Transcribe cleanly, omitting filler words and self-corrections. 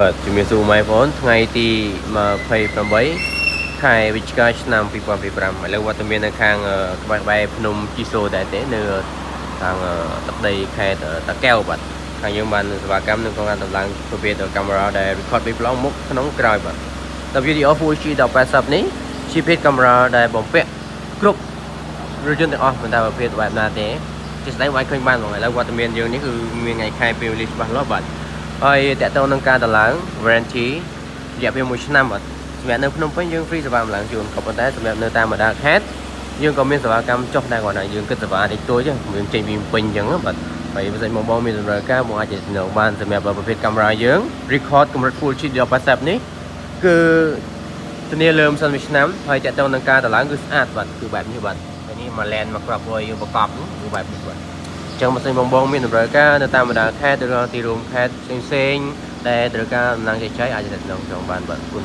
ជំរាបសួរម៉ែបងប្អូនថ្ងៃទី28ខែវិច្ឆិកាឆ្នាំ2025ឥឡូវវត្តមាននៅខាងក្បែរភ្នំជីសូដែរទេនៅខាងទឹកដីខេត្តតាកែវបាទខាងយើងបានសេវាកម្មនៅក្នុងការតម្លើងប្រភេទកាមេរ៉ាដែល record ពីប្លង់មុខក្នុងក្រោយបាទតែ video Full HD 1080នេះជាប្រភេទកាមេរ៉ាដែលបំពាក់គ្រប់រថយន្តទាំងអស់មិនថាប្រភេទបែបណាទេជាស្ដែងអាចឃើញបានបងឥឡូវវត្តមានយើងនេះគឺមានថ្ងៃខែពេលវេលាច្បាស់លាស់បាទហើយតើតើនឹងការតម្លើង warranty រយៈពេល1ឆ្នាំបាទសម្រាប់នៅភ្នំពេញយើង free សេវាតម្លើងជូនក៏ប៉ុន្តែសម្រាប់នៅតាមបណ្ដាខេត្តយើងក៏មានសេវាកម្មចុះដែរគាត់ថាយើងគិតសេវាតិចតួចទេយើងចេញពីពេញអញ្ចឹងបាទហើយបើសិនបងមានតម្រូវការបងអាចទៅសំណងបានសម្រាប់ប្រភេទកាមេរ៉ាយើង record កម្រិត Full HD 1080នេះគឺធានាលើមិនសិន1ឆ្នាំហើយតើតើនឹងការតម្លើងគឺស្អាតបាទគឺបែបនេះបាទហើយនេះមក lens មកក្របឲ្យយើងប្រកបគឺបែបនេះបាទចឹងបើសិនបងមានតម្រូវការនៅតាមបណ្ដាខេត្តឬទីរួមខេត្តផ្សេងៗដែលត្រូវការដំណឹងចែកចាយអាចទៅក្នុងបានបាទគុណ